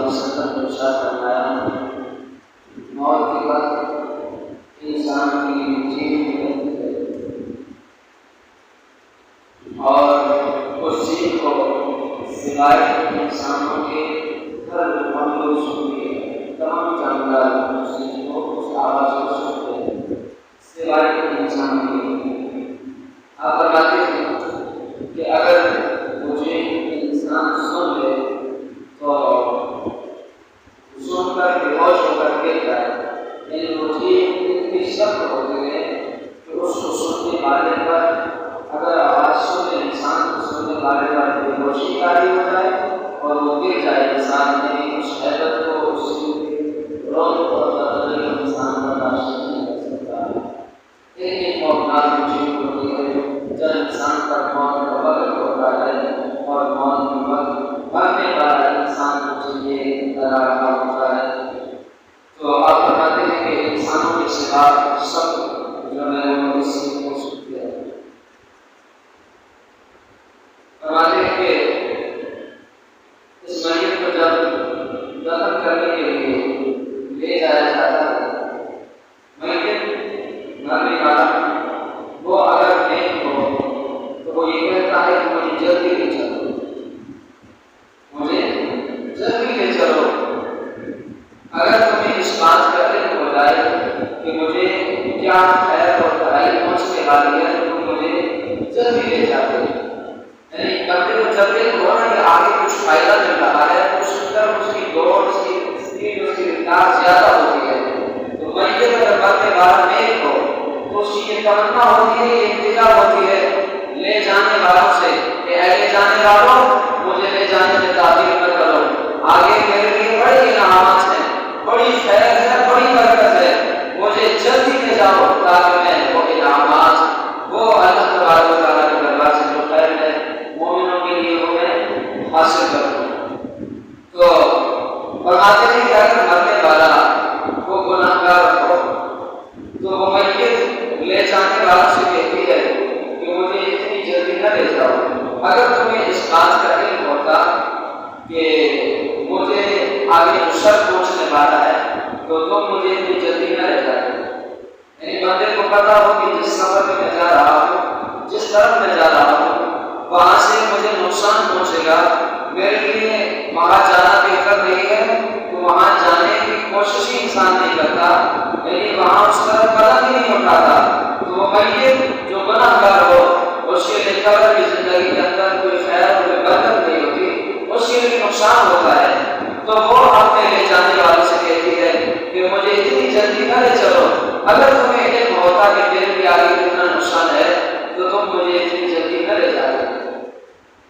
علیہ وسلم نے ارشاد فرمایا موت کے بعد انسان کی جیت نکلتی ہے اور اس چیز کو سوائے انسانوں کے ہر مخلوق سنتی ہے، تمام جاندار اس چیز کو اس آواز کو سنتے ہیں سوائے انسانوں کے۔ آپ فرماتے ہیں کہ اگر مجھے انسان سن لے تو سن کر بے ہوش ہو کر گر جائے، یعنی مجھے اتنی سخت ہوتی ہے کہ اس کو سننے والے پر اگر آواز سنے انسان کو سننے والے پر بے ہوشی طاری ہو جائے اور وہ گر جائے، انسان نے اس حیرت کو اس رونق اور تدبیر انسان برداشت نہیں کر سکتا۔ ایک خوفناک چیز ہوتی ہے جب انسان پر موت کا وقت ہوتا ہے اور موت کے وقت مرنے والا انسان کو یہ ڈرانا ہوتا ہے۔ تو آپ فرماتے ہیں کہ انسانوں کے سوا سب جو ہے وہ اس چیز کو سنتے ہیں۔ فرماتے ہیں کہ اس میت کو جب دفن کرنے کے لیے لے جایا جاتا ہے، میت مرنے والا وہ اگر نیک ہو تو وہ یہ کہتا ہے کہ مجھے جلدی لے چلو، مجھے جلدی لے چلو۔ اگر تمہیں اس بات کا علم ہو جائے کہ مجھے کیا خیر اور بھلائی پہنچنے والی ہے تو مجھے جلدی لے جاتے، یعنی بندے کو جلدی ہو رہا ہے، آگے کچھ فائدہ مل رہا ہے، اس طرح اس کی دوڑ، اس کی اسپیڈ، اس کی رفتار زیادہ ہوتی ہے۔ تو میت اگر مرنے والا نیک ہو تو اس کی یہ تمنا ہوتی ہے، یہ التجا ہوتی ہے لے جانے والوں سے کہ اے لے جانے والوں مجھے لے جانے میں تعبیر نہ کرو، آگے میرے لیے بڑی انعامات ہیں، بڑی خیر ہے، بڑی برکت ہے، مجھے جلدی لے جاؤ تاکہ میں وہ انعامات، وہ اللہ تبارک و تعالیٰ کے دربار سے جو خیر ہے مومنوں کے لیے وہ میں حاصل کروں۔ تو فرماتے ہیں کہ اگر مرنے والا وہ گناہگار ہو تو وہ میت لے جانے والا سے کہتی ہے کہ مجھے اتنی جلدی نہ لے جاؤ، اگر تمہیں اس بات کا علم ہوتا کہ مجھے آگے شر پہنچنے والا ہے تو تم مجھے اتنی جلدی نہ لے جاتے۔ یعنی بندے کو پتا ہو کہ جس سفر میں جا رہا ہوں، جس طرف میں جا رہا ہوں، وہاں سے مجھے نقصان پہنچے گا، میرے لیے وہاں جانا بہتر نہیں ہے، تو وہاں جانے کی کوشش ہی انسان نہیں کرتا، یعنی وہاں اس طرح قدم ہی نہیں اٹھاتا۔ تو وہ میت جو گناہگار ہو اس کے لیے قبر کی زندگی کے اندر کوئی خیر کوئی برکت نہیں ہوتی، اس کے لیے نقصان ہوتا ہے۔ تو وہ اپنے لے جانے والوں سے کہتی ہے کہ مجھے اتنی جلدی نہ لے چلو، اگر تمہیں علم ہوتا کہ میرے لیے آگے کتنا نقصان ہے تو تم مجھے اتنی جلدی نہ لے جاتے۔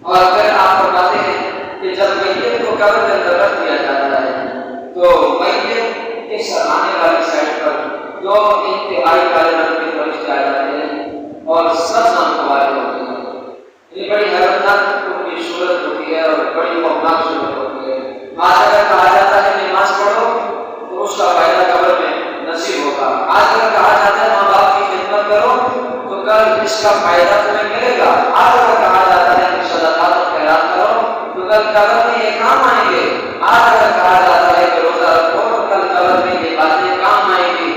اور پھر آپ فرماتے ہیں کہ جب میت کو قبر کے اندر رکھ دیا جاتا ہے تو میت کے سرانے والی سائڈ پر دو انتہائی کالے رنگ کے فرشتے آ جاتے ہیں اور سب نام والے ہوتے ہیں۔ یہ بڑی حیرتناک ان کی صورت ہوتی ہے اور بڑی خوفناک صورت ہوتی ہے۔ آج اگر کہا جاتا ہے نماز پڑھو تو اس کا فائدہ قبر میں نصیب ہوگا، آج اگر کہا جاتا ہے ماں باپ کی خدمت کرو تو کل اس کا فائدہ تمہیں ملے گا، آج اگر کہا جاتا ہے کہ صدقات و خیرات کرو تو کل قبر میں یہ کام آئیں گے، آج اگر کہا جاتا ہے کہ روزہ رکھو تو کل قبر میں یہ باتیں کام آئیں گی۔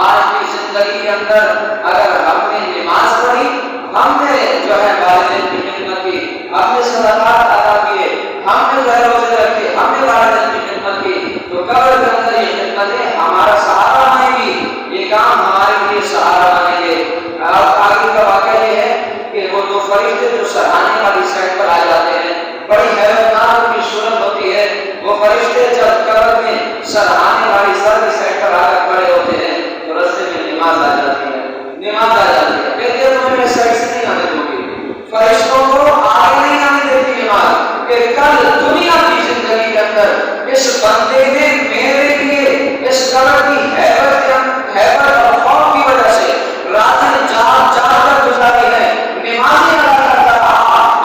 آج کی زندگی کے اندر اگر ہم نے نماز پڑھی، ہم نے جو ہے والدین کی خدمت کی، ہم نے صدقات ادا کیے، ہم نے روزے رکھے، ہم نے والدین کی خدمت کی، تو قبر کے اندر یہ خدمتیں ہمارا سہارا بنیں گی، یہ کام ہمارے لیے سہارا بنیں گے۔ اور آگے کا واقعہ یہ ہے کہ وہ دو فرشتے جو سرانے والی سائڈ پر آ جاتے ہیں، بڑی حیرتناک ان کی صورت ہوتی ہے۔ وہ فرشتے جب قبر میں سرانے والی سر کی سائڈ پر آ کر کھڑے ہوتے ہیں تو رستے میں نماز آ جاتی ہے، نماز آ جاتی ہے، کہتے ہیں تمہیں میں سائڈ سے نہیں آنے دوں گی، فرشتوں کو آگے نہیں آنے دیتی نماز، کہ کل دنیا کی زندگی کے اندر اس بندے نے میرے لیے اس قبر کی حیبت اور خوف کی وجہ سے راتیں جاگ کر گزاری ہے، نمازیں ادا کرتا رہا،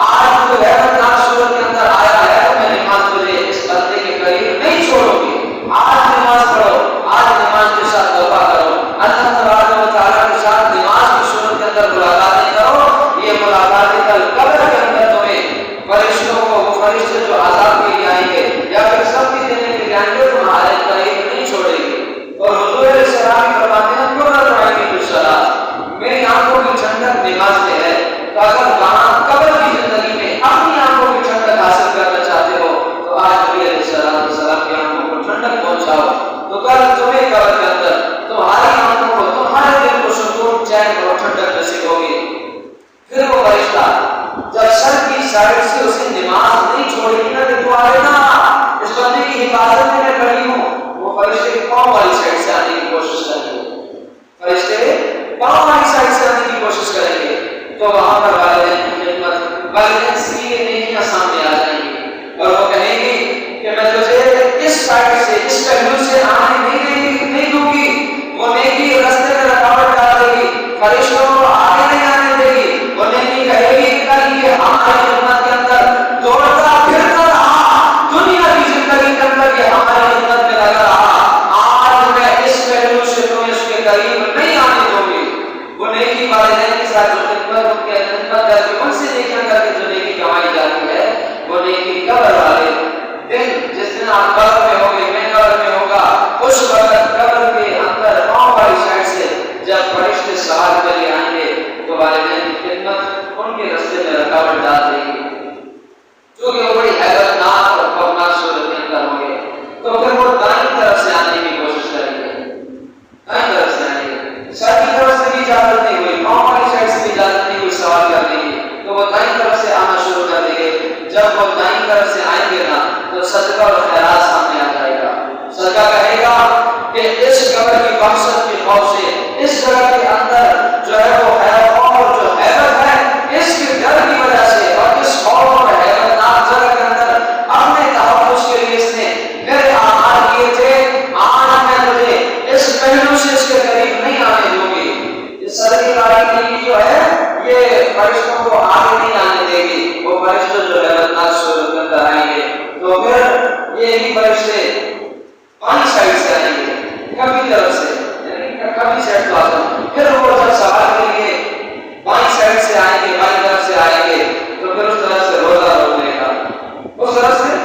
آج تو حیرتناک صورت کے اندر آیا ہے تو میں نماز تجھے اس بندے کے قریب نہیں چھوڑوں گی، آج نماز پڑھو، آج نماز کے ساتھ توبہ کرو، اللہ تبارک و تعالیٰ کے ساتھ نماز کی صورت کے اندر ملاقاتیں کرو، یہ ملاقاتیں کل قبر کے اندر تمہیں فرشتوں کو، وہ فرشتے جو عذاب کے لیے آئیں گے یا پھر سب کی دینے کے پاؤں والی سائڈ سے آنے کی کوشش کریں گے، فرشتے پاؤں والی سائڈ سے آنے کی کوشش کریں گے، تو وہاں پر والدین کی خدمت، والدین سے نیکیاں سامنے آ جائیں گی اور وہ کہیں گی کہ میں تجھے اس سائڈ سے اس پہلو سے آنے نہیں دوں گی، وہ نیکی راستے میں رکاوٹ ڈال دے گی، فرشتوں کو آگے نہیں آنے دے گی، وہ نیکی کہے گی کہ یہ ہماری خدمت کے اندر دوڑتا پھرتا رہا، دنیا کی زندگی کے اندر یہ ہماری خدمت میں لگا رہا، آج میں اس پہلو سے تمہیں اس کے قریب نہیں آنے دوں گی۔ وہ نیکی والدین کے ساتھ جو خدمت ان کے خدمت کر کے ان سے نیکیاں کر کے جو نیکی کمائی جاتی ہے، وہ نیکی قبر والے دن، جس دن آپ قبر میں ہوگے، میں قبر میں ہوگا، اس وقت قبر کے اندر پاؤں والی سائڈ سے جب فرشتے سوال کرے آئیں گے تو والدین کی خدمت ان کے راستے میں رکاوٹ ڈال دے گی، کیونکہ وہ بڑی حیرت ناک اور خوفناک صورت کے اندر ہوں گے، تو پھر وہ دائیں طرف سے آنے کی کوشش کریں گے، دائیں طرف سے آئیں گے، سر کی طرف سے بھی اجازت نہیں ہوئی، پاؤں والی سائڈ سے بھی اجازت نہیں ہوئی سوال کرنے کی، تو وہ دائیں طرف سے آنا شروع کر دیں گے۔ جب وہ دائیں طرف سے آئیں گے نا تو صدقہ اور خیرات سامنے آ جائے گا، صدقہ کہے گا کہ اس قبر کی وحشت کے خوف سے، اس جگہ کے اندر جو ہے وہ خوف اور جو حیرت ہے، اس کے ڈر کی وجہ سے اور اس خوف اور حیرت ناک جگہ کے اندر اپنے تحفظ کے لیے اس نے میرے اعمال کیے تھے، آج میں تجھے اس پہلو سے اس کے قریب نہیں آنے دوں گی۔ اس صدقے کاری نیکی جو ہے یہ فرشتوں کو آگے نہیں آنے دے گی، وہ فرشتے جو حیرت ناک صورت کے اندر آئیں گے، تو پھر یہی فرشتے پانی سائڈ سے آئیں گے، کبھی طرف سے، یعنی کبھی سائڈ تو آتا ہے، پھر وہ جب سوال کریں گے بائیں سائڈ سے آئیں گے، بائیں طرف سے آئیں گے، تو پھر اس طرف سے روزہ روک لے گا، اس طرف سے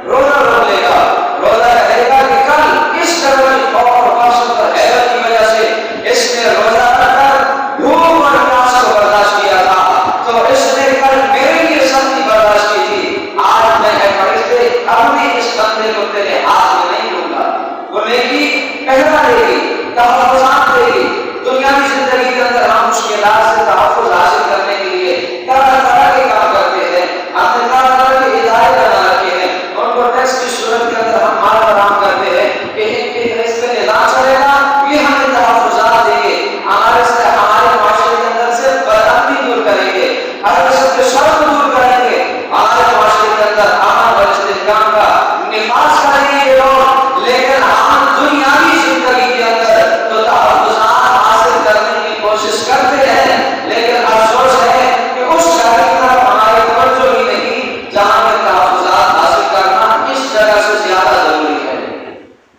روزہ روک لے گا، روزہ کہے گا کہ کل اس طرح کی خوف اور وحشت اور حیرت کی وجہ سے اس نے روزہ رکھ کر بھوک اور پیاس کو برداشت کیا تھا، تو اس نے کل میرے لیے سختی برداشت کی تھی، آج میں ہے فرشتے اپنے اس بندے کو تیرے ہاتھ میں نہیں دوں گا۔ وہ نیکی پہلا دے گی، تحفظات دے گی، دنیاوی زندگی کے اندر ہم مشکلات سے تحفظ حاصل کرنے کے لیے طرح طرح کے کام کرتے ہیں، ہم نے طرح طرح کے ادارے بنا رکھے ہیں، ان کو ٹیکس کی صورت کے اندر ہم مال فراہم کرتے ہیں کہ اس پہ نظام چلے گا، یہ ہمیں تحفظات دیں گے، ہمارے معاشرے کے اندر سے بدامنی دور کریں گے، ہر قسم کے شر کو دور کریں گے، ہمارے معاشرے کے اندر امن اور استحکام کا نفاذ کریں گے یہ لوگ، لیکن ہم دنیاوی زندگی کے اندر تو تحفظات حاصل کرنے کی کوشش کرتے ہیں، لیکن افسوس ہے کہ اس جگہ کی طرف ہماری توجہ ہی نہیں جہاں میں تحفظات حاصل کرنا اس جگہ سے زیادہ ضروری ہے،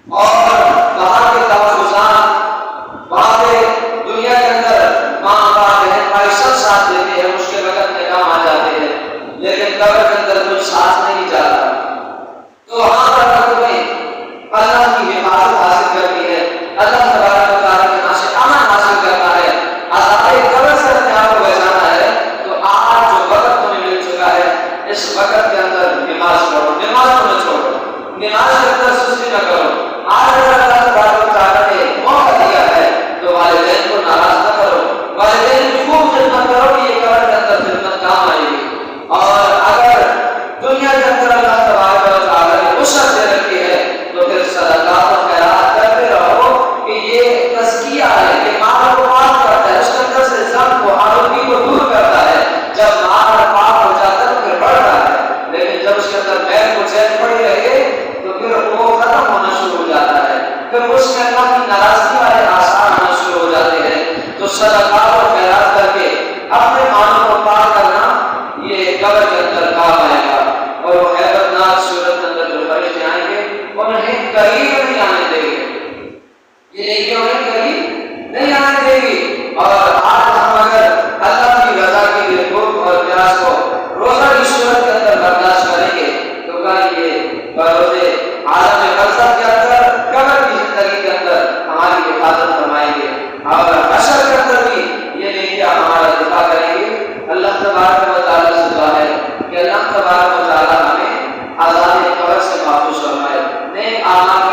اور وہاں کے تحفظات، وہاں پہ دنیا کے اندر ماں باپ بہن بھائی سب ساتھ دیتے ہیں، اس کے وقت میں کام آ جاتے ہیں، لیکن قبر کے اندر کوئی ساتھ نہیں جاتا، تو وہاں پر تمہیں اللہ کی حفاظت حاصل کرنی ہے، اللہ تبارک و تعالیٰ کے یہاں سے امن حاصل کرنا ہے، عذاب قبر سے اپنے آپ کو بچانا ہے، تو آج جو وقت تمہیں مل چکا ہے اس وقت کے اندر نماز پڑھو، نماز کو نہ چھوڑو، نماز کے اندر سستی نہ کرو، آج اگر اللہ تبارک و تعالیٰ نے موقع دیا ہے تو والدین کو ناراض نہ کرو، والدین کی خوب خدمت کرو کہ یہ قبر کے اندر خدمت کام آئے گی، اور اگر دنیا کے اندر اللہ تبارک و تعالیٰ نے وسعت دے رکھی ہے تو پھر صدقات اور خیرات کرتے رہو کہ یہ تزکیہ ہے، یہ مال کو پاک کرتا ہے، اس کے اندر سے ذنب کو آلودگی کو دور کرتا ہے، جب مال پاک ہو جاتا ہے تو پھر بڑھتا ہے، لیکن جب اس کے اندر میل کو چین پڑی رہے تو پھر وہ ختم ہونا شروع ہو جاتا ہے، پھر اس میں اللہ کی ناراضگی والے آثار آنا شروع ہو جاتے ہیں، تو صدقات اور خیرات کر کے اپنے مالوں کو پاک کرنا یہ قبر کے اندر کام آئے گا، اور وہ حیرت ناک صورت کے اندر جو فرشتے آئیں گے انہیں قریب نہیں آنے دیں گے، یہ نیکی انہیں قریب نہیں آنے دے گی، اور آج ہم اگر اللہ کی رضا کے لیے بھوک اور پیاس کو روزہ کی صورت کے اندر برداشت کریں گے تو کل یہ بروز عالم برزخ کے اندر قبر کی زندگی کے اندر ہماری حفاظت فرمائیں گے، اور حشر کے اندر بھی یہ نیکیاں ہمارا دفاع کریں گے۔ اللہ تبارک و تعالیٰ سے دعا ہے کہ اللہ تبارک و تعالیٰ ہمیں عذاب قبر سے محفوظ فرمائے، نیک اعمال